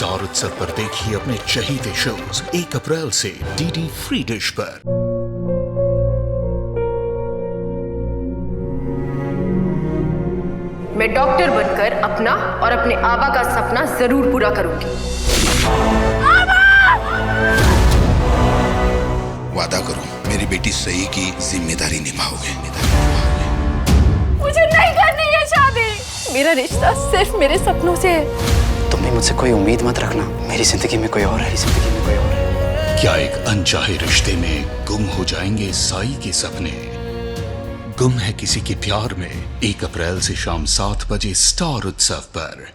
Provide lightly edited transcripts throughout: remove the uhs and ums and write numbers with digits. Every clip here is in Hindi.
स्टार उत्सव पर देखिए अपने चहीते शोज 1 अप्रैल से डीडी फ्री डिश पर। मैं डॉक्टर बनकर अपना और अपने आबा का सपना जरूर पूरा करूंगी। वादा करो मेरी बेटी सही की जिम्मेदारी निभाओगे। मुझे नहीं करनी है शादी। मेरा रिश्ता सिर्फ मेरे सपनों से है। तुम भी मुझसे कोई उम्मीद मत रखना। मेरी जिंदगी में कोई और है, जिंदगी में कोई और है। क्या एक अनचाहे रिश्ते में गुम हो जाएंगे साई के सपने? गुम है किसी के प्यार में 1 अप्रैल से शाम 7 बजे स्टार उत्सव पर।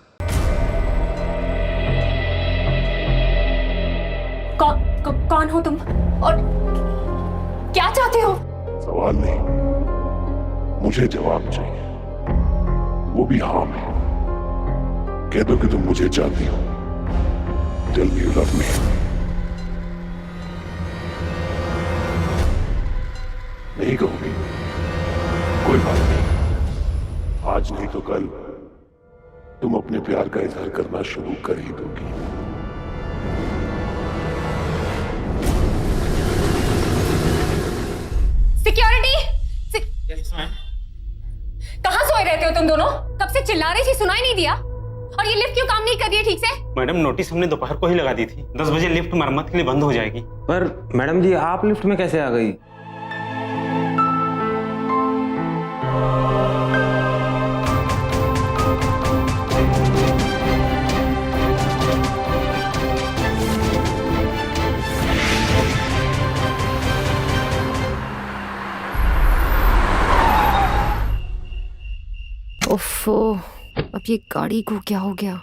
कौन हो तुम और क्या चाहते हो? सवाल नहीं, मुझे जवाब चाहिए, वो भी हाँ में। कह दो कि तुम मुझे चाहती हो। Tell me you love me. नहीं कहूंगी, कोई बात नहीं। आज नहीं तो कल तुम अपने प्यार का इजहार करना शुरू कर ही दोगी। सिक्योरिटी! कहाँ सोए रहते हो तुम दोनों? कब से चिल्ला रही थी, सुनाई नहीं दिया? और ये लिफ्ट क्यों काम नहीं कर रही है ठीक से? मैडम नोटिस हमने दोपहर को ही लगा दी थी। 10 बजे लिफ्ट मरम्मत के लिए बंद हो जाएगी। पर मैडम जी आप लिफ्ट में कैसे आ गई? ओफो, अब ये गाड़ी को क्या हो गया?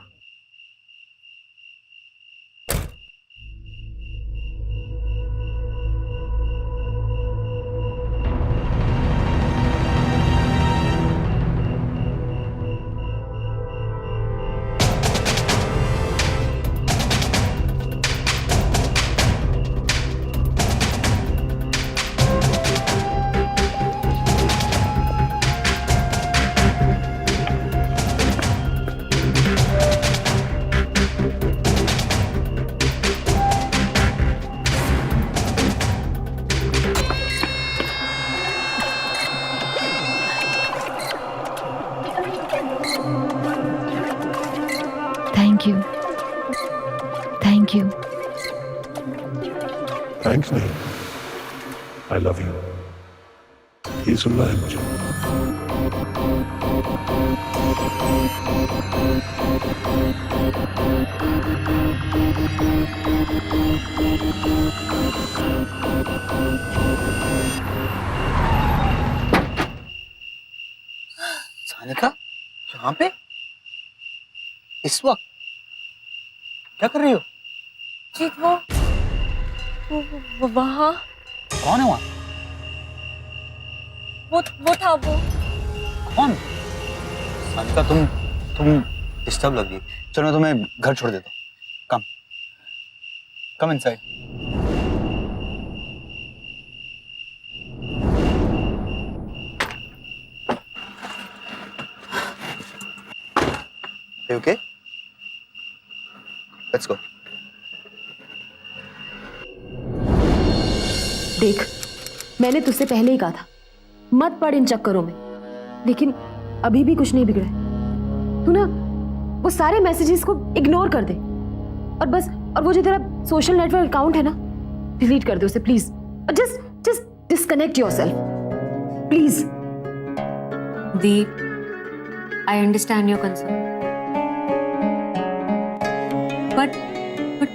Thank you. थैंक्स नहीं, आई लव यू। ये सुनना है मुझे। सानिका, यहाँ पे इस वक्त क्या कर रही हो? जीत वो वहाँ। कौन है वहाँ? वो था वो। कौन? सानिका तुम डिस्टर्ब लग रही। चलो मैं तुम्हें घर छोड़ देता हूँ। Come inside. Okay, let's go. देख, मैंने तुझसे पहले ही कहा था मत पड़ इन चक्करों में, लेकिन अभी भी कुछ नहीं बिगड़ा है। तू ना वो सारे मैसेजेस को इग्नोर कर दे और बस, और वो जो तेरा सोशल नेटवर्क अकाउंट है ना, डिलीट कर दे उसे please. Just disconnect yourself please. Deep, I understand your concern, but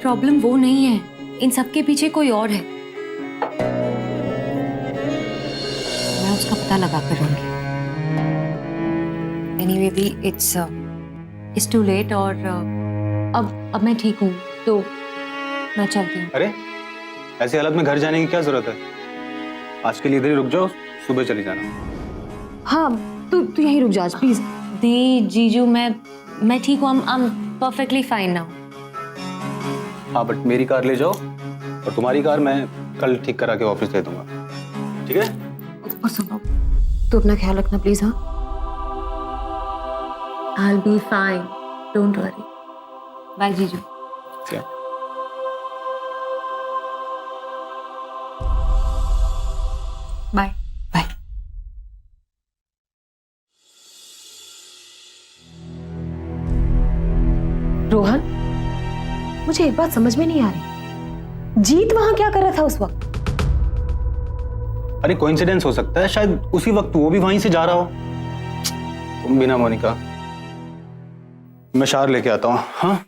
problem वो नहीं है। इन सब के पीछे कोई और है। मैं उसका पता लगा कर रहूंगी। एनीवे दी, इट्स टू लेट और अब मैं ठीक हूँ तो मैं चलती हूँ। अरे ऐसी हालत में घर जाने की क्या जरूरत है? आज के लिए इधर ही रुक जाओ, सुबह चली जाना। हाँ, तू यहीं रुक जा प्लीज। दी जीजू, मैं ठीक हूँ। I am perfectly fine now. हाँ, बट मेरी कार ले जाओ और तुम्हारी कार मैं कल ठीक करा के वापस दे दूंगा, ठीक है? और सुनो, तू अपना ख्याल रखना प्लीज। हाँ, I'll be fine. Don't worry. Bye, जीजू। क्या? Bye bye. रोहन, मुझे एक बात समझ में नहीं आ रही, जीत वहां क्या कर रहा था उस वक्त? अरे कोइंसिडेंस हो सकता है, शायद उसी वक्त वो भी वहीं से जा रहा हो। तुम भी ना मोनिका, मैं शार लेके आता हूँ। हाँ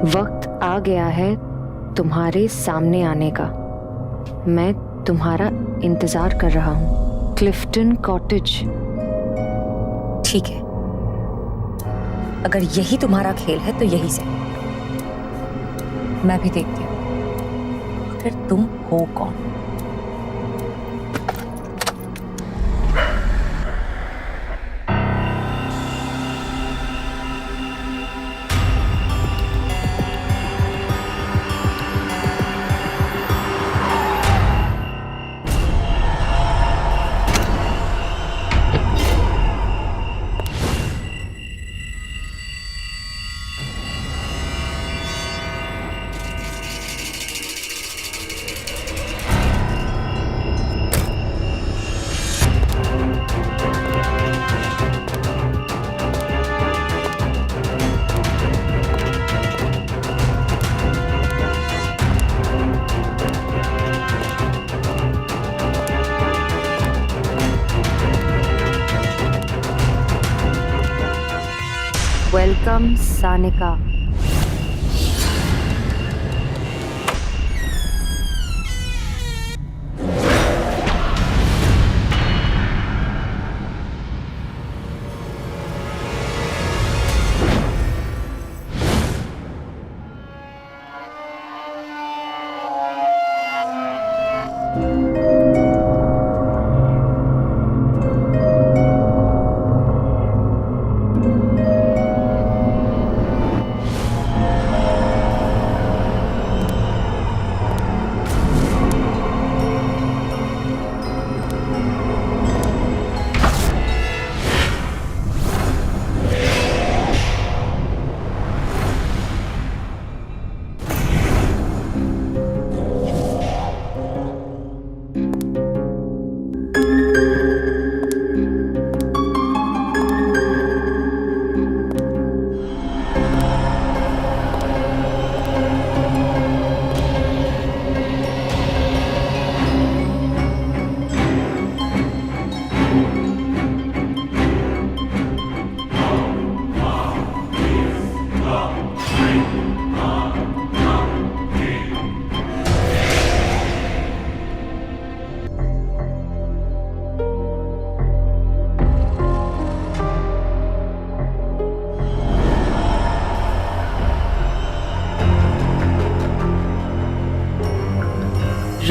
वक्त आ गया है तुम्हारे सामने आने का। मैं तुम्हारा इंतजार कर रहा हूँ, क्लिफ्टन कॉटेज। ठीक है, अगर यही तुम्हारा खेल है तो यही से मैं भी देखती हूँ फिर तुम हो कौन। वेलकम सानिका।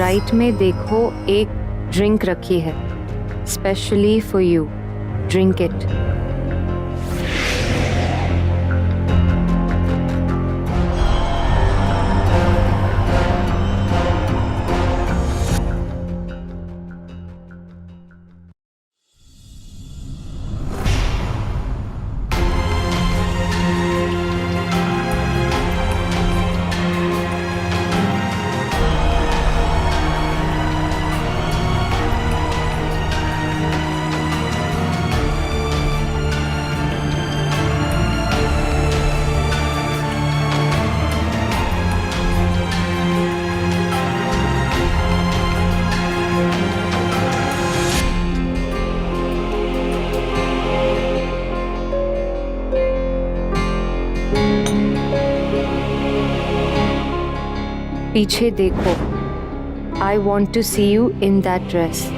राइट में देखो, एक ड्रिंक रखी है specially for you, drink it. पीछे देखो, I want to see you in that dress.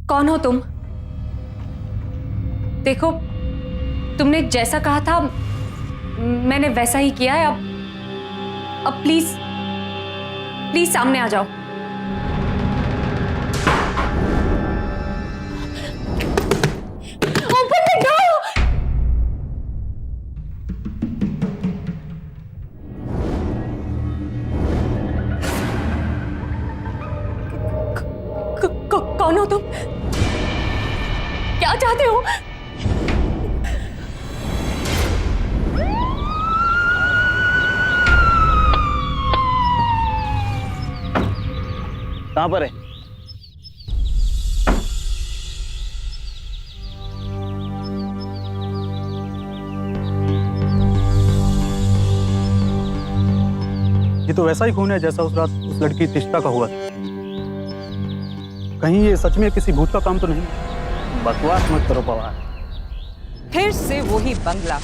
कौन हो तुम? देखो, तुमने जैसा कहा था मैंने वैसा ही किया है। अब प्लीज प्लीज सामने आ जाओ। Open the door! कौन हो तुम? क्या चाहते हो? कहां पर है? ये तो वैसा ही खून है जैसा उस रात उस लड़की तिश्ता का हुआ था। कहीं ये सच में किसी भूत का काम तो नहीं? बकवास मत करो पवार। फिर से वही बंगला,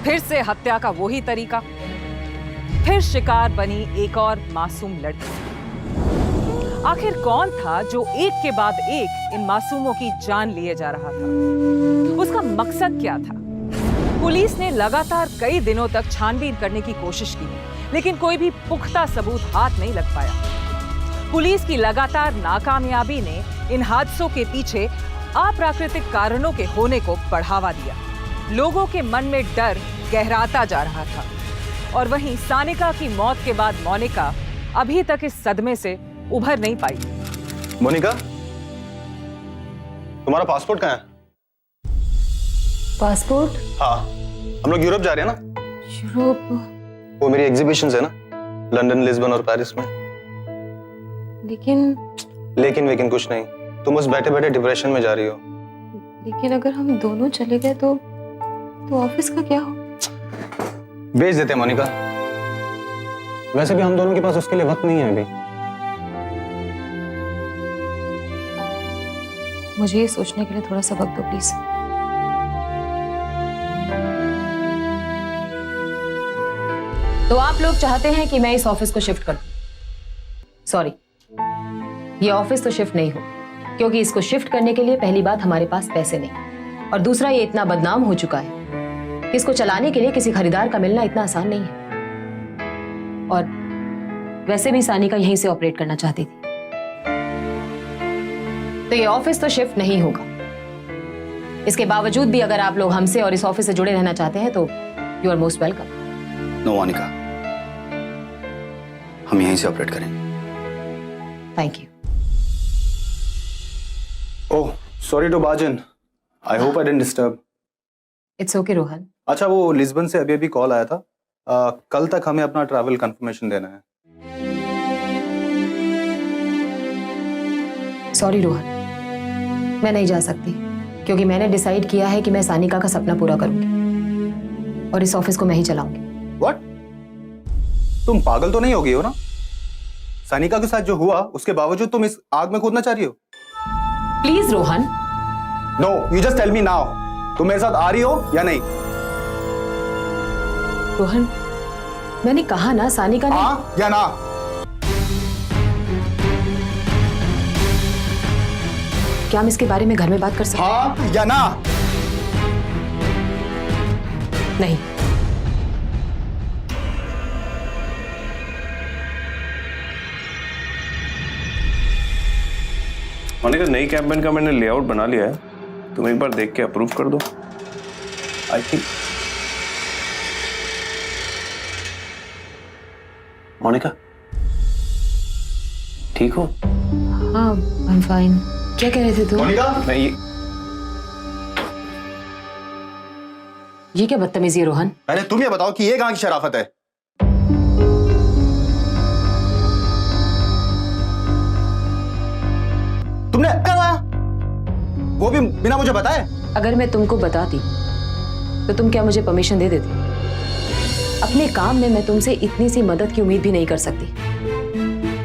फिर से हत्या का वही तरीका, फिर शिकार बनी एक और मासूम लड़की। आखिर कौन था जो एक के बाद एक इन मासूमों की जान लिए जा रहा था? उसका मकसद क्या था? पुलिस ने लगातार कई दिनों तक छानबीन करने की कोशिश की, लेकिन कोई भी पुख्ता सबूत हाथ नहीं लग पाया। पुलिस की लगातार नाकामयाबी ने इन हादसों के पीछे अप्राकृतिक कारणों के होने को बढ़ावा दिया। लोगों के मन में डर गहराता जा रहा था। और वहीं सानिका की मौत के बाद मोनिका अभी तक इस सदमे से उभर नहीं पाई। मोनिका, तुम्हारा पासपोर्ट कहाँ है? पासपोर्ट? हाँ, हम लोग यूरोप जा रहे हैं ना? यूरोप? वो मेरी एग्जीबिशंस है ना, लंदन, लिस्बन और पेरिस में। लेकिन वेकिन कुछ नहीं। तुम उस बैठे बैठे डिप्रेशन में जा रही हो। लेकिन अगर हम दोनों चले गए तो ऑफिस का क्या हो? भेज देते हैं मोनिका। वैसे भी हम दोनों के पास उसके लिए वक्त नहीं है अभी। मुझे ये सोचने के लिए थोड़ा सा वक्त दो प्लीज। तो आप लोग चाहते हैं कि मैं इस ऑफिस को शिफ्ट कर दूं? सॉरी, ये ऑफिस तो शिफ्ट नहीं हो, क्योंकि इसको शिफ्ट करने के लिए पहली बात हमारे पास पैसे नहीं, और दूसरा ये इतना बदनाम हो चुका है कि इसको चलाने के लिए किसी खरीदार का मिलना इतना आसान नहीं है। और वैसे भी सानिका यहीं से ऑपरेट करना चाहती थी। तो ये ऑफिस तो शिफ्ट नहीं होगा। इसके बावजूद भी अगर आप लोग हमसे और इस ऑफिस से जुड़े रहना चाहते हैं तो you are most welcome. No Monica, हम यहीं से ऑपरेट करेंगे। Thank you. Oh, sorry to barge in. I hope I didn't disturb. It's okay Rohan. अच्छा, वो लिस्बन से अभी अभी कॉल आया था। कल तक हमें अपना ट्रैवल कंफर्मेशन देना है। सॉरी रोहन, मैं नहीं जा सकती, क्योंकि मैंने डिसाइड किया है कि मैं सानिका का सपना पूरा करूंगी और इस ऑफिस को मैं ही चलाऊंगी। व्हाट? तुम पागल तो नहीं हो गई हो ना? सानिका के साथ जो हुआ उसके बावजूद तुम इस आग में कूदना चाह रही हो? Please Rohan. No, you just tell me now, तुम मेरे साथ आ रही हो या नहीं? रोहन, मैंने कहा ना सानिका ने। हाँ या ना? क्या हम इसके बारे में घर में बात कर सकते हैं? हाँ या ना? नहीं। मोनिका, नई कैंपेन का मैंने लेआउट बना लिया है, तुम एक बार देख के अप्रूव कर दो। I think. मोनिका, ठीक हो? हाँ, आई एम फाइन। क्या कह रहे थे तुम? मोनिका, मैं ये क्या बदतमीजी है रोहन? पहले तुम ये बताओ कि ये कहां की शराफत है? तुमने करवाया, वो भी बिना मुझे बताए? अगर मैं तुमको बताती तो तुम क्या मुझे परमिशन दे देती? अपने काम में मैं तुमसे इतनी सी मदद की उम्मीद भी नहीं कर सकती।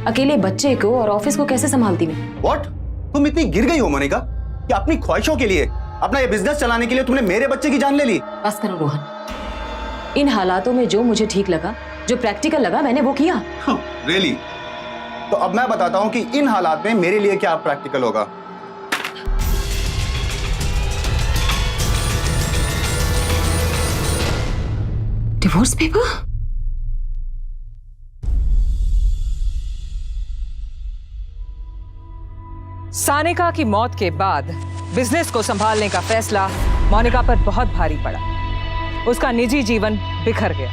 अकेले बच्चे को और ऑफिस को कैसे संभालती मैं? व्हाट? तुम इतनी गिर गई हो मोनिका कि अपनी ख्वाहिशों के लिए, अपना ये बिजनेस चलाने के लिए तुमने मेरे बच्चे की जान ले ली? बस करो रोहन। इन हालातों में जो मुझे ठीक लगा, जो प्रैक्टिकल लगा, मैंने वो किया। रियली? तो अब मैं बताता हूं कि इन हालात में मेरे लिए क्या प्रैक्टिकल होगा। Divorce paper? सानिका की मौत के बाद बिजनेस को संभालने का फैसला मोनिका पर बहुत भारी पड़ा। उसका निजी जीवन बिखर गया।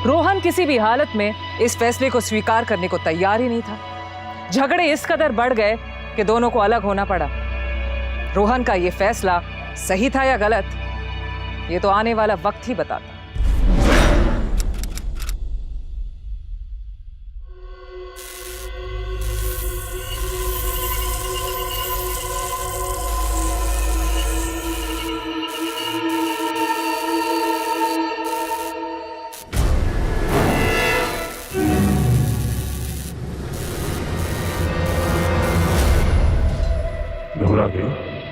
रोहन किसी भी हालत में इस फैसले को स्वीकार करने को तैयार ही नहीं था। झगड़े इस कदर बढ़ गए कि दोनों को अलग होना पड़ा। रोहन का यह फैसला सही था या गलत, ये तो आने वाला वक्त ही बताता। घबरा गई?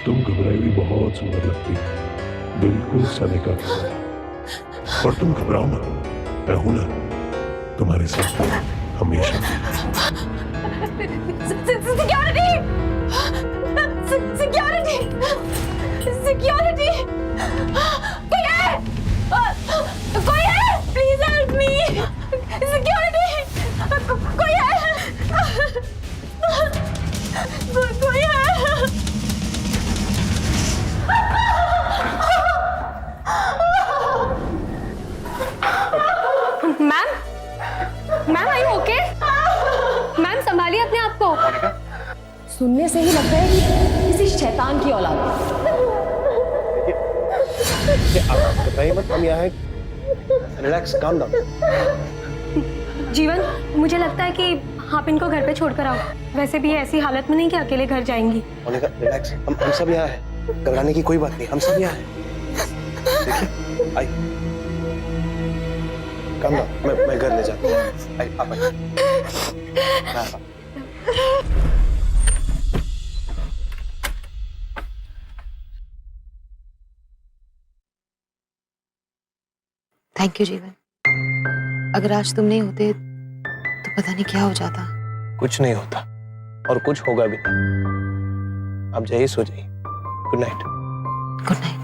तुम घबराई हुई बहुत सुंदर लगती, बिल्कुल सनिका की तरह। और तुम घबराओ मत, मैं हूं ना तुम्हारे साथ हमेशा। सिक्योरिटी! सिक्योरिटी! सिक्योरिटी! कोई है? कोई है? Please help me! सिक्योरिटी! कोई है? कोई है? Ma'am, ma'am I okay? Ma'am संभालिए अपने आप को। सुनने से ही लगता है कि किसी शैतान की औलाद है। आप बताइए मत, हम यहाँ हैं। Relax, calm down. जीवन, मुझे लगता है कि आप इनको घर पे छोड़कर आओ। वैसे भी ऐसी हालत में नहीं कि अकेले घर जाएंगी। मोनिका रिलैक्स, हम सब यहाँ हैं। घबराने की कोई बात नहीं, हम सब यहाँ हैं। देखिए, आई काम डाउन, मैं घर ले जाता हूँ। आई आप आइए। थैंक यू जीवन। अगर आज तुम नहीं होते तो पता नहीं क्या हो जाता। कुछ नहीं होता और कुछ होगा भी नहीं। आप जाइए, सो जाइए। Good night. Good night.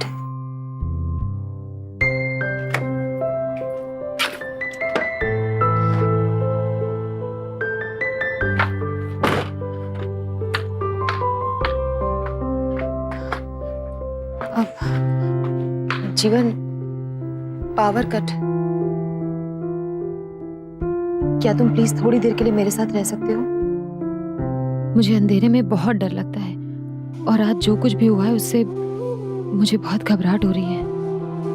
जीवन, पावर कट। क्या तुम प्लीज थोड़ी देर के लिए मेरे साथ रह सकते हो? मुझे अंधेरे में बहुत डर लगता है और आज जो कुछ भी हुआ है उससे मुझे बहुत घबराहट हो रही है।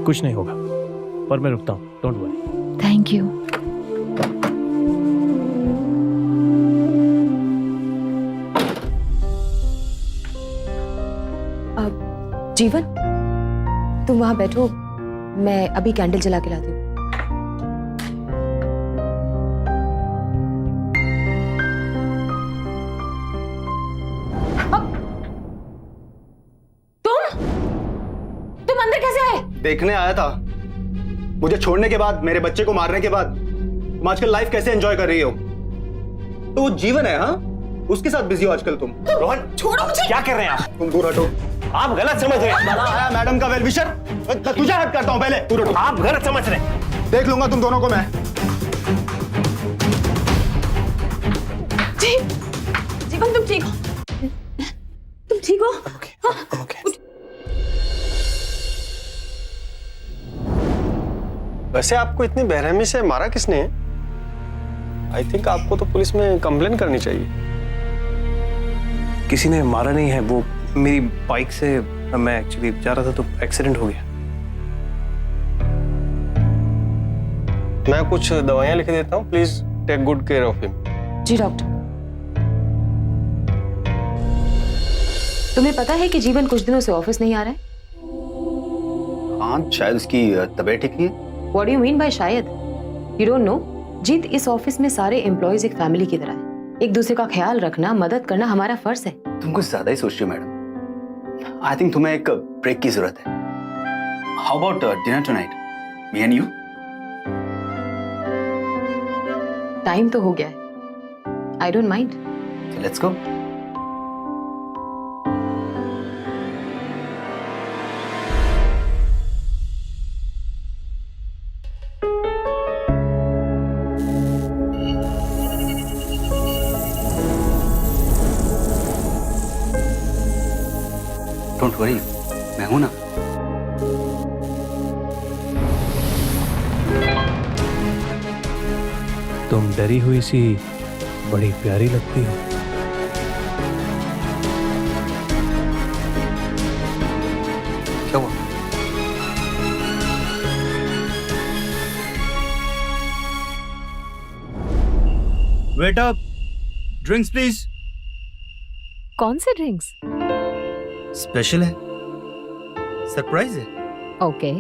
कुछ नहीं होगा, पर मैं रुकता हूँ, डोंट वरी। Thank you. जीवन, तुम वहां बैठो, मैं अभी कैंडल जला के लाती हूँ। तुम अंदर कैसे आए? देखने आया था। मुझे छोड़ने के बाद, मेरे बच्चे को मारने के बाद तुम आजकल लाइफ कैसे एंजॉय कर रही हो? तो वो जीवन है, हाँ, उसके साथ बिजी हो आजकल तुम। रोहन छोड़ो मुझे। क्या कर रहे हैं आप? तुम दूर हटो। आप गलत समझ रहे हैं। आया मैडम का वेलविशर। मैं तुझे हट करता हूं, पहले दूर हटो। आप गलत समझ रहे हैं। देख लूंगा तुम दोनों को मैं। जीवन, तुम ठीक हो? तुम ठीक हो? ओके। वैसे आपको इतनी बेरहमी से मारा किसने? आई थिंक आपको तो पुलिस में कंप्लेन करनी चाहिए। किसी ने मारा नहीं है, वो मेरी बाइक से मैं एक्चुअली जा रहा था तो एक्सीडेंट हो गया। मैं कुछ दवाइयां लिख देता हूँ, please take good care of him. जी डॉक्टर। तुम्हें पता है कि जीवन कुछ दिनों से ऑफिस नहीं आ रहा है? हाँ, शायद उसकी तबीयत ठीक नहीं है। What do you mean by शायद? You don't know? जीत, इस ऑफिस में सारे एम्प्लॉयज एक फैमिली की तरह है। एक दूसरे का ख्याल रखना, मदद करना हमारा फर्ज है। तुम कुछ ज्यादा ही सोच रही हो मैडम। आई थिंक तुम्हें एक ब्रेक की जरूरत है। How about dinner tonight, me and you? Time तो हो गया है। I don't mind. Let's go. Don't worry, मैं हूं ना। तुम डरी हुई सी बड़ी प्यारी लगती हो। क्या हुआ? Wait up, drinks please. कौन से ड्रिंक्स? स्पेशल है, सरप्राइज है। Okay,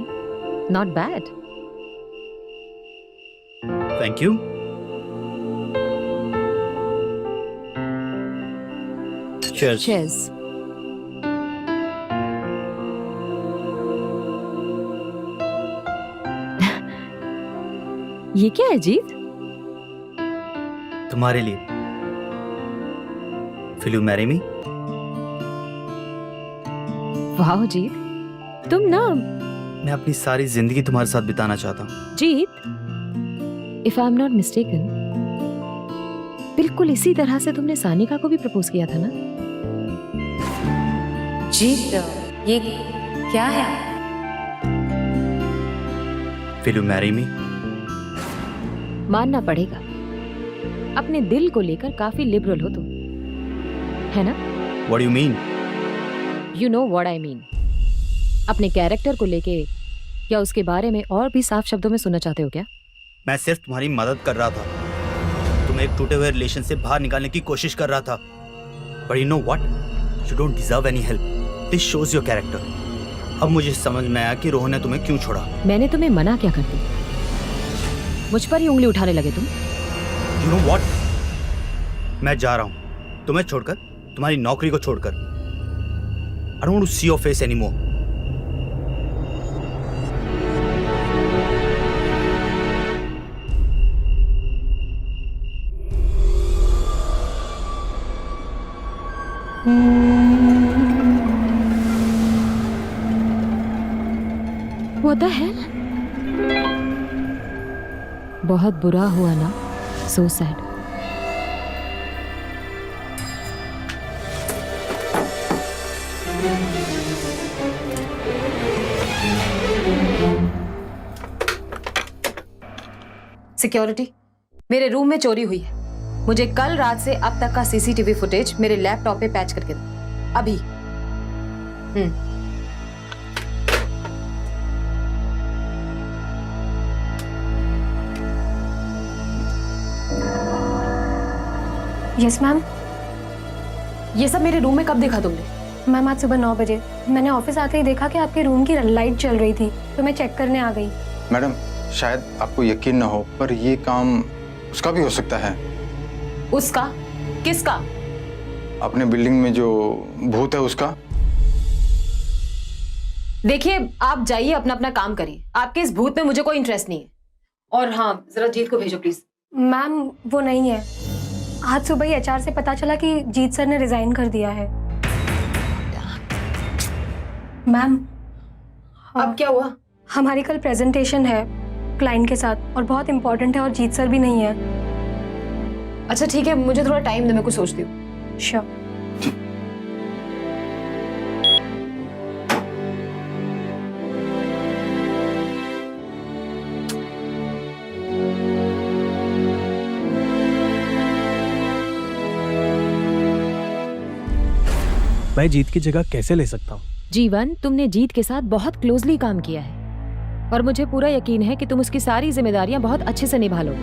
not bad. Thank you. Cheers. Cheers. ये क्या है जीत? तुम्हारे लिए। Will you marry me? वाह जीत, तुम ना। मैं अपनी सारी जिंदगी तुम्हारे साथ बिताना चाहता हूँ। Jeet, if I am not mistaken, बिल्कुल इसी तरह से तुमने सानिका को भी प्रपोज किया था ना? जीत, ये क्या है? Will you marry me? मानना पड़ेगा, अपने दिल को लेकर काफी लिबरल हो तुम, है ना? What do you mean? You know what I mean. अपने कैरेक्टर को लेके या उसके बारे में और भी साफ शब्दों में सुनना चाहते हो क्या? मैं सिर्फ तुम्हारी मदद कर रहा था, तुम्हें एक टूटे हुए रिलेशन से बाहर निकालने की कोशिश कर रहा था। But you know what? You don't deserve any help. This shows your character. अब मुझे समझ में आया कि रोहन ने तुम्हें क्यों छोड़ा। मैंने तुम्हें मना क्या कर दी? मुझ पर ही उंगली उठाने लगे तुम। You know what? मैं जा रहा हूँ, तुम्हें छोड़कर, तुम्हारी नौकरी को छोड़कर। I don't want to see your face anymore. What the hell? बहुत बुरा हुआ ना? So sad. सिक्योरिटी, मेरे रूम में चोरी हुई है। मुझे कल रात से अब तक का सीसीटीवी फुटेज मेरे लैपटॉप पे पैच करके दो अभी। Yes ma'am. ये सब मेरे रूम में कब देखा तुमने? मैम आज सुबह 9 बजे मैंने ऑफिस आते ही देखा कि आपके रूम की लाइट चल रही थी, तो मैं चेक करने आ गई। मैडम, शायद आपको यकीन ना हो, पर ये काम उसका भी हो सकता है। उसका? किसका? अपने बिल्डिंग में जो भूत है उसका। देखिए, आप जाइए, अपना अपना काम करिए। आपके इस भूत में मुझे कोई इंटरेस्ट नहीं है। और हाँ, जरा जीत को भेजो प्लीज। मैम वो नहीं है, आज सुबह ही एचआर से पता चला कि जीत सर ने रिजाइन कर दिया है। मैम अब क्या हुआ? हमारी कल प्रेजेंटेशन है क्लाइंट के साथ और बहुत इंपॉर्टेंट है, और जीत सर भी नहीं है। अच्छा ठीक है, मुझे थोड़ा टाइम दे, मैं कुछ सोचती हूँ। श्योर। मैं जीत की जगह कैसे ले सकता हूँ? जीवन, तुमने जीत के साथ बहुत क्लोजली काम किया है और मुझे पूरा यकीन है कि तुम उसकी सारी जिम्मेदारियां बहुत अच्छे से निभा लोगे।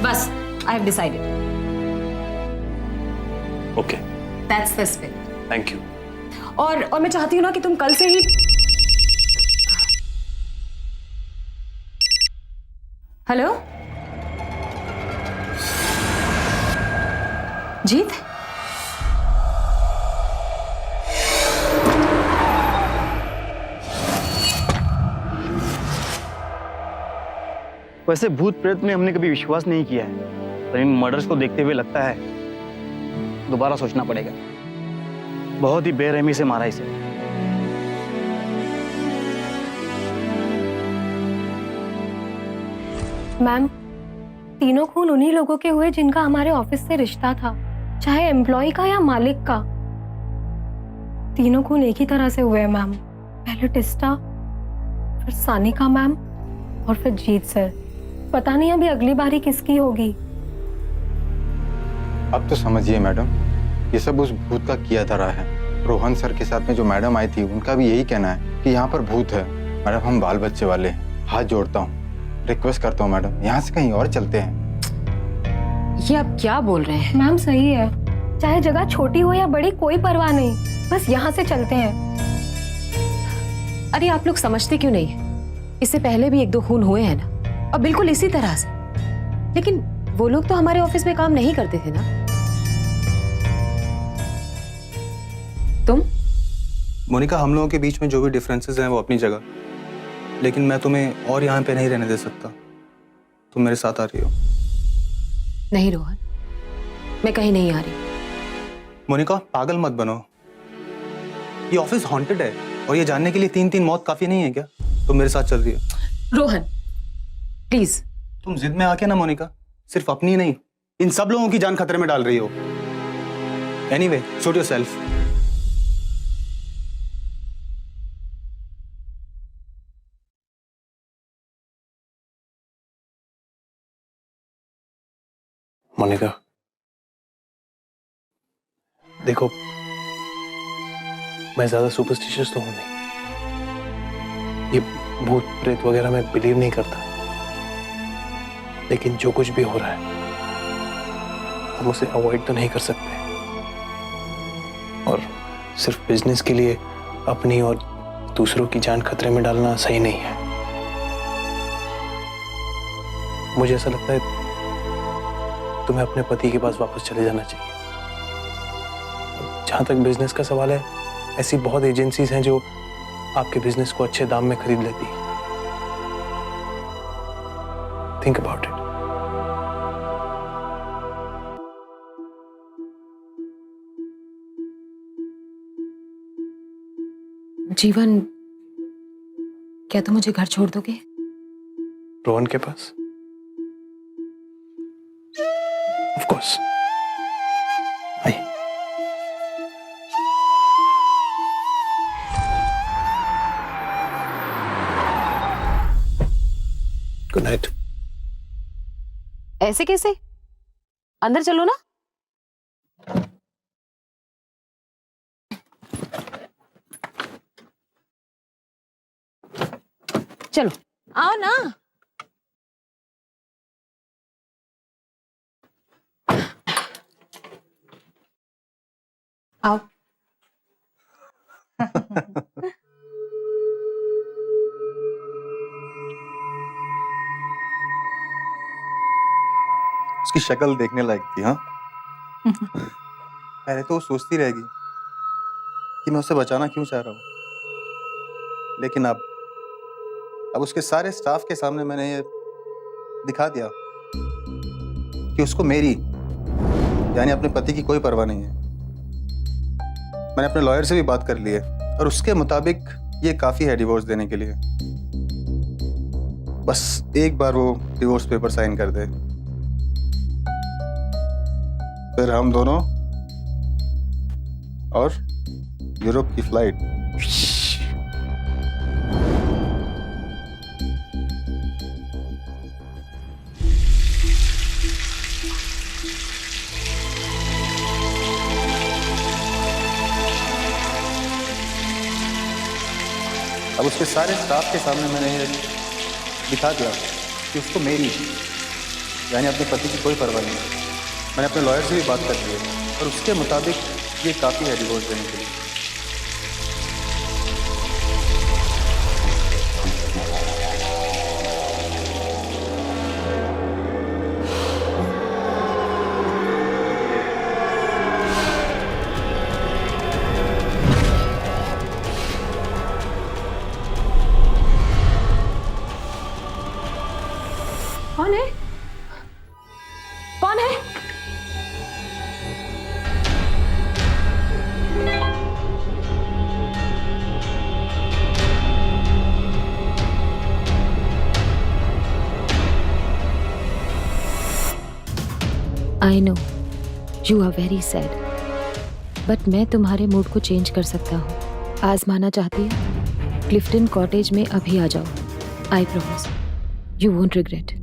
बस, I have decided. Okay, that's the spirit. Thank you. और मैं चाहती हूँ ना कि तुम कल से ही। हेलो जीत, वैसे भूत प्रेत में हमने कभी विश्वास नहीं किया है, पर इन मर्डर्स को देखते हुए लगता है दोबारा सोचना पड़ेगा। बहुत ही बेरहमी से मारा इसे। मैम, तीनों खून उन्हीं लोगों के हुए जिनका हमारे ऑफिस से रिश्ता था, चाहे एम्प्लॉय का या मालिक का। तीनों खून एक ही तरह से हुए हैं मैम। पहले टिस्टा, फिर सानिका मैम और फिर जीत सर। पता नहीं अभी अगली बारी किसकी होगी। अब तो समझिए मैडम, ये सब उस भूत का किया धरा है। रोहन सर के साथ में जो मैडम आई थी उनका भी यही कहना है कि यहाँ पर भूत है। मैडम हम बाल बच्चे वाले हैं, हाथ जोड़ता हूँ, रिक्वेस्ट करता हूँ मैडम, यहाँ से कहीं और चलते हैं। ये आप क्या बोल रहे हैं? मैम सही है, चाहे जगह छोटी हो या बड़ी कोई परवाह नहीं, बस यहाँ से चलते हैं। अरे आप लोग समझते क्यों नहीं? इससे पहले भी 1-2 खून हुए हैं ना, और बिल्कुल इसी तरह से। लेकिन वो लोग तो हमारे ऑफिस में काम नहीं करते थे ना। तुम? मोनिका, हम लोगों के बीच में जो भी डिफरेंसेस हैं वो अपनी जगह, लेकिन मैं तुम्हें और यहाँ पे नहीं रहने दे सकता। तुम मेरे साथ आ रही हो? नहीं रोहन, मैं कहीं नहीं आ रही। मोनिका पागल मत बनो, ये ऑफिस हॉन्टेड है और ये जानने के लिए 3-3 मौत काफी नहीं है क्या? तुम मेरे साथ चल रही हो? रोहन प्लीज। तुम जिद में आके ना मोनिका, सिर्फ अपनी नहीं इन सब लोगों की जान खतरे में डाल रही हो। Anyway, suit yourself. मोनिका देखो, मैं ज्यादा सुपरस्टिशियस तो हूं नहीं, ये भूत प्रेत वगैरह मैं बिलीव नहीं करता, लेकिन जो कुछ भी हो रहा है हम उसे अवॉइड तो नहीं कर सकते, और सिर्फ बिजनेस के लिए अपनी और दूसरों की जान खतरे में डालना सही नहीं है। मुझे ऐसा लगता है तुम्हें अपने पति के पास वापस चले जाना चाहिए। जहां तक बिजनेस का सवाल है, ऐसी बहुत एजेंसीज हैं जो आपके बिजनेस को अच्छे दाम में खरीद लेती हैं। Think about it. जीवन, क्या तुम मुझे घर छोड़ दोगे? रोहन के पास? Of course. आइए। Good night. ऐसे कैसे? अंदर चलो ना। चलो आओ ना। आओ। उसकी शक्ल देखने लायक थी। हाँ पहले तो वो सोचती रहेगी कि मैं उसे बचाना क्यों चाह रहा हूँ, लेकिन अब उसके सारे स्टाफ के सामने मैंने ये दिखा दिया कि उसको मेरी यानी अपने पति की कोई परवाह नहीं है। मैंने अपने लॉयर से भी बात कर ली है और उसके मुताबिक ये काफी है डिवोर्स देने के लिए। बस एक बार वो डिवोर्स पेपर साइन कर दे, फिर हम दोनों और यूरोप की फ्लाइट। अब उसके सारे स्टाफ के सामने मैंने ये दिखा दिया कि उसको मेरी यानी अपने पति की कोई परवाह नहीं है। मैंने अपने लॉयर से भी बात कर ली है और उसके मुताबिक ये काफ़ी है डिवोर्स देने के लिए। कौन है? कौन है? I know you are very sad, but मैं तुम्हारे मूड को चेंज कर सकता हूँ। आजमाना चाहती हो? क्लिफ्टन कॉटेज में अभी आ जाओ। I promise you won't regret.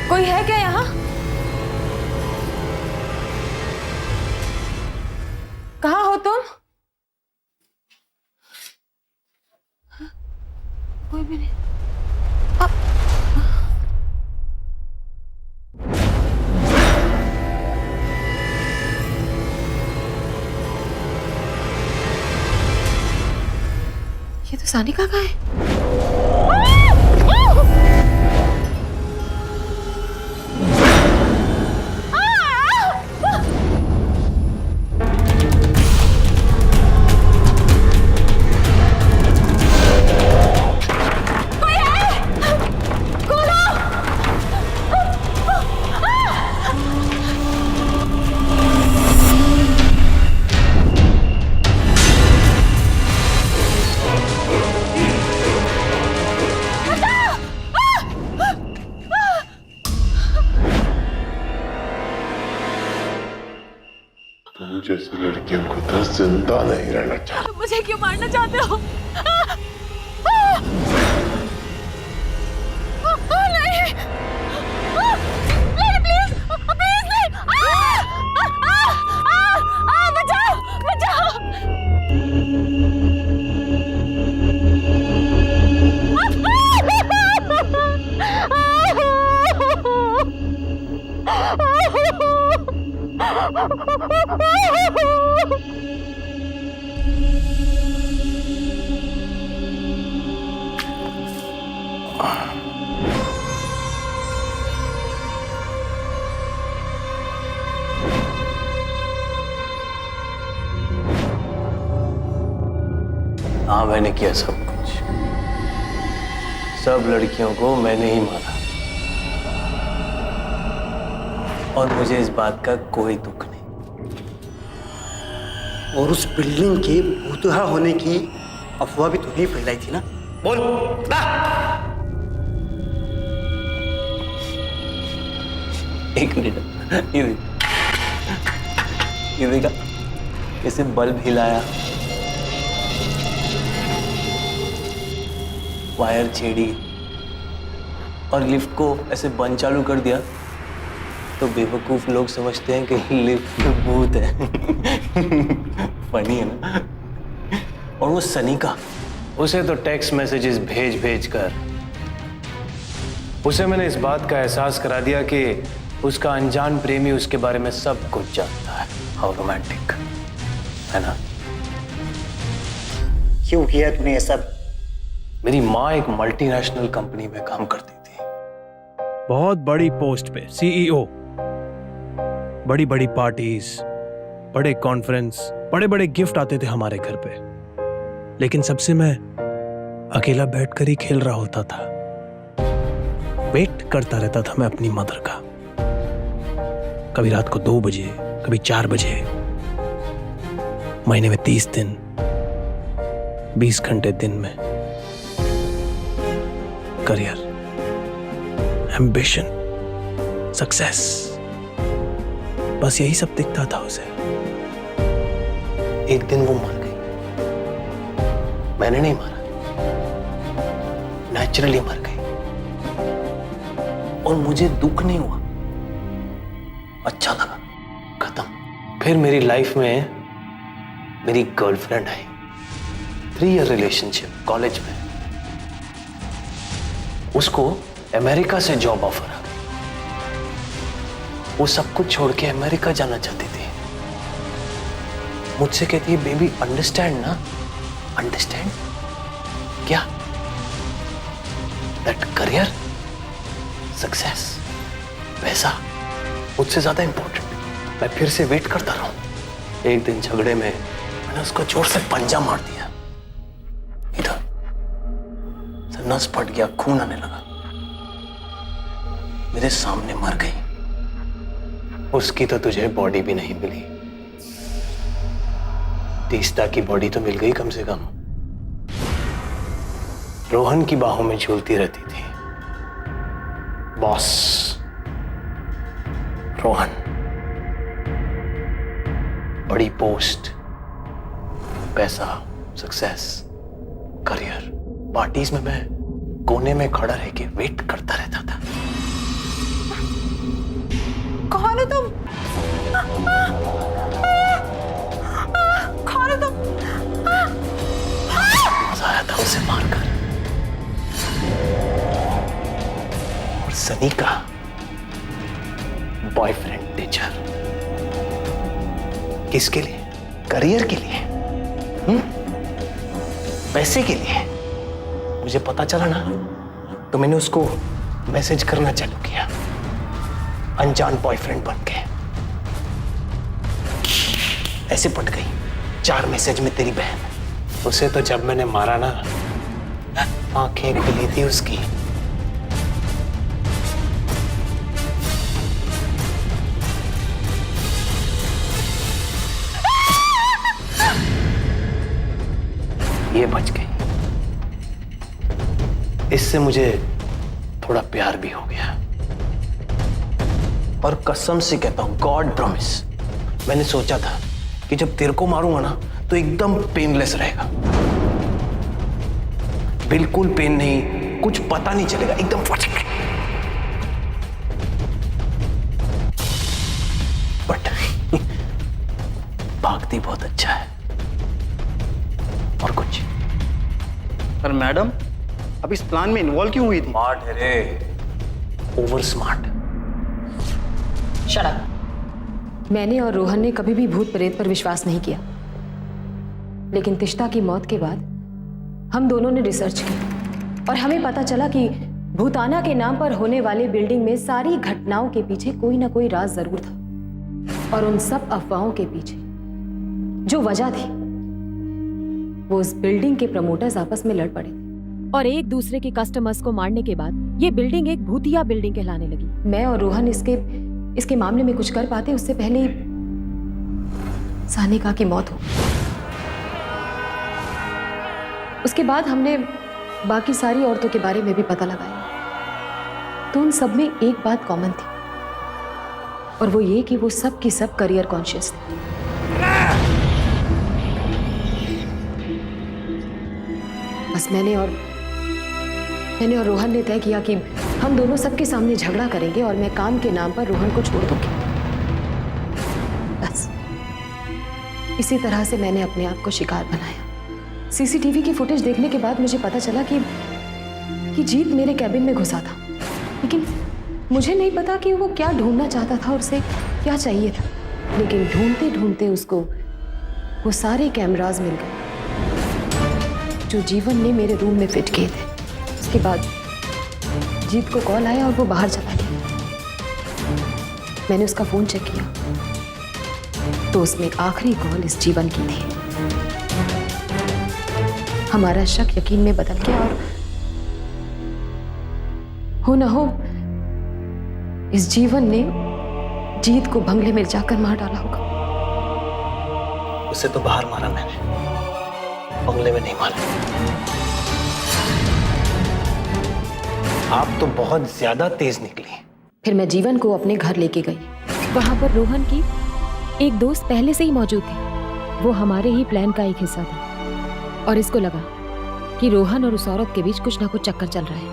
कोई है क्या यहाँ? कहाँ हो तुम? कोई भी नहीं। ये तो सानिका का है। तुम जैसी लड़कियों को तो जिंदा नहीं रहना चाहिए। मुझे क्यों मारना चाहते हो? नहीं, प्लीज, प्लीज नहीं। बचाओ, बचाओ। हाँ, मैंने किया सब कुछ। सब लड़कियों को मैंने ही मारा और मुझे इस बात का कोई दुख नहीं। और उस बिल्डिंग के भूतहा होने की अफवाह भी तूने ही फैलाई थी ना? बोल बता। एक मिनट, ये देखा कैसे बल्ब हिलाया, वायर छेड़ी और लिफ्ट को ऐसे बंद चालू कर दिया, तो बेवकूफ लोग समझते हैं कि लिफ्ट में भूत है। फनी है ना? और वो सनी का, उसे तो टेक्स्ट मैसेजेस भेज भेज कर उसे मैंने इस बात का एहसास करा दिया कि उसका अनजान प्रेमी उसके बारे में सब कुछ जानता है। हाउ रोमांटिक है ना? क्यों किया तूने ये सब? मेरी माँ एक मल्टीनेशनल कंपनी में काम करती थी, बहुत बड़ी पोस्ट पे, सीईओ। बड़ी बड़ी पार्टीज, बड़े कॉन्फ्रेंस, बड़े बड़े गिफ्ट आते थे हमारे घर पे, लेकिन सबसे मैं अकेला बैठकर ही खेल रहा होता था। वेट करता रहता था मैं अपनी मदर का। कभी रात को 2 बजे, कभी 4 बजे। महीने में 30 दिन, 20 घंटे दिन में। करियर, एम्बिशन, सक्सेस, बस यही सब दिखता था उसे। एक दिन वो मर गई। मैंने नहीं मारा, नेचुरली मर गई और मुझे दुख नहीं हुआ, अच्छा लगा। खत्म। फिर मेरी लाइफ में मेरी गर्लफ्रेंड आई। 3 ईयर रिलेशनशिप कॉलेज में। उसको अमेरिका से जॉब ऑफर आ गई। वो सब कुछ छोड़ के अमेरिका जाना चाहती थी। मुझसे कहती है, बेबी अंडरस्टैंड ना? अंडरस्टैंड क्या? दैट करियर, सक्सेस, पैसा मुझसे ज्यादा इंपॉर्टेंट। मैं फिर से वेट करता रहा हूं। एक दिन झगड़े में मैंने उसको जोर से पंजा मार दिया। इधर से नस फट गया, खून आने लगा। मेरे सामने मर गई। उसकी तो तुझे बॉडी भी नहीं मिली। तीस्ता की बॉडी तो मिल गई कम से कम। रोहन की बाहों में झूलती रहती थी। बॉस रोहन, बड़ी पोस्ट, पैसा, सक्सेस, करियर। पार्टीज में मैं कोने में खड़ा रह के वेट करता रहता था। कौन है तुम? कौन है तुम? मजा आया था उसे मारकर। और सनी का बॉयफ्रेंड टीचर। किसके लिए? करियर के लिए, पैसे के लिए। मुझे पता चला ना, तो मैंने उसको मैसेज करना चालू किया, अनजान बॉयफ्रेंड बन के। ऐसे पट गई 4 मैसेज में तेरी बहन। उसे तो जब मैंने मारा ना, आंखें खुली थी उसकी। ये बच गई। इससे मुझे थोड़ा प्यार भी हो गया। और कसम से कहता हूं, गॉड प्रॉमिस, मैंने सोचा था कि जब तेरे को मारूंगा ना तो एकदम पेनलेस रहेगा। बिल्कुल पेन नहीं, कुछ पता नहीं चलेगा, एकदम फटक। बट भागती बहुत अच्छा है। और कुछ? पर मैडम, अब इस प्लान में इन्वॉल्व क्यों हुई थी? स्मार्ट है रे, ओवर स्मार्ट। Shut up. मैंने और रोहन ने कभी भी भूत प्रेत पर विश्वास नहीं किया, लेकिन तिश्ता की मौत के बाद हम दोनों ने रिसर्च की और हमें पता चला कि भूताना के नाम पर होने वाले बिल्डिंग में सारी घटनाओं के पीछे कोई ना कोई राज जरूर था, और उन सब अफवाहों के पीछे जो वजह थी वो उस बिल्डिंग के प्रमोटर्स आपस में लड़ पड़े और एक दूसरे के कस्टमर्स को मारने के बाद ये बिल्डिंग एक भूतिया बिल्डिंग कहलाने लगी। मैं और रोहन इसके मामले में कुछ कर पाते उससे पहले ही सानिका की मौत हो। उसके बाद हमने बाकी सारी औरतों के बारे में भी पता लगाया, तो उन सब में एक बात कॉमन थी, और वो ये कि वो सब की सब करियर कॉन्शियस थी। बस मैंने और रोहन ने तय किया कि हम दोनों सबके सामने झगड़ा करेंगे और मैं काम के नाम पर रोहन को छोड़ दूंगी। बस इसी तरह से मैंने अपने आप को शिकार बनाया। सीसीटीवी की फुटेज देखने के बाद मुझे पता चला कि जीत मेरे कैबिन में घुसा था, लेकिन मुझे नहीं पता कि वो क्या ढूंढना चाहता था और उसे क्या चाहिए था। लेकिन ढूंढते ढूंढते उसको वो सारे कैमरास मिल गए जो जीवन ने मेरे रूम में फिट किए थे। उसके बाद जीत को कॉल आया और वो बाहर चला गया। मैंने उसका फोन चेक किया तो उसमें आखिरी कॉल इस जीवन की थी। हमारा शक यकीन में बदल गया और हो न हो इस जीवन ने जीत को बंगले में जाकर मार डाला होगा। उसे तो बाहर मारा मैंने, बंगले में नहीं मारा। आप तो बहुत ज्यादा तेज निकली। फिर मैं जीवन को अपने घर लेके गई। वहां पर रोहन की एक दोस्त पहले से ही मौजूद थी। वो हमारे ही प्लान का एक हिस्सा था और इसको लगा कि रोहन और उस औरत के बीच कुछ ना कुछ चक्कर चल रहा है।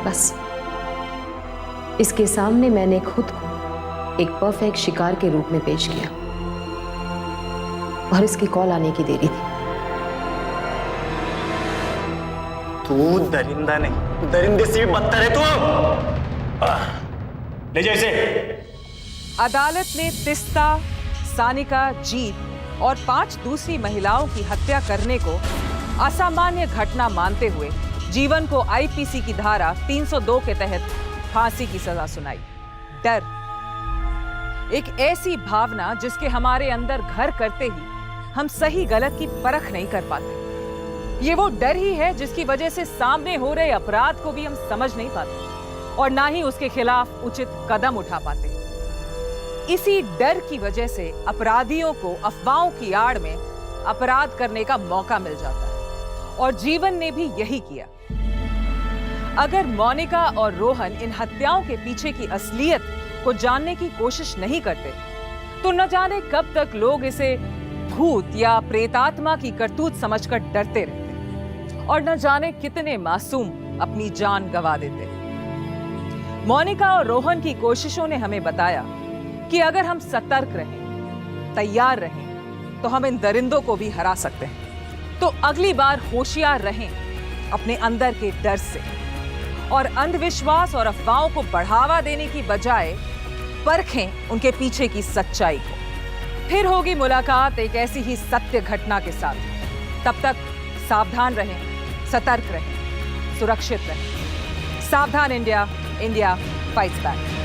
बस इसके सामने मैंने खुद को एक परफेक्ट शिकार के रूप में पेश किया और इसकी कॉल आने की देरी थी। तू दरिंदा नहीं, दरिंदे से भी बदतर है तू। ले जा इसे। अदालत ने तिस्ता, सानिका, जीत और 5 दूसरी महिलाओं की हत्या करने को असामान्य घटना मानते हुए जीवन को आईपीसी की धारा 302 के तहत फांसी की सजा सुनाई। डर, एक ऐसी भावना जिसके हमारे अंदर घर करते ही हम सही गलत की परख नहीं कर पाते। ये वो डर ही है जिसकी वजह से सामने हो रहे अपराध को भी हम समझ नहीं पाते और ना ही उसके खिलाफ उचित कदम उठा पाते। इसी डर की वजह से अपराधियों को अफवाहों की आड़ में अपराध करने का मौका मिल जाता है और जीवन ने भी यही किया। अगर मोनिका और रोहन इन हत्याओं के पीछे की असलियत को जानने की कोशिश नहीं करते तो न जाने कब तक लोग इसे भूत या प्रेतात्मा की करतूत समझकर डरते रहते और न जाने कितने मासूम अपनी जान गंवा देते। मोनिका और रोहन की कोशिशों ने हमें बताया कि अगर हम सतर्क रहें, तैयार रहें, तो हम इन दरिंदों को भी हरा सकते हैं। तो अगली बार होशियार रहें अपने अंदर के डर से और अंधविश्वास और अफवाहों को बढ़ावा देने की बजाय परखें उनके पीछे की सच्चाई को। फिर होगी मुलाकात एक ऐसी ही सत्य घटना के साथ। तब तक सावधान रहें, सतर्क रहें, सुरक्षित रहें। सावधान इंडिया, इंडिया फाइट्स बैक।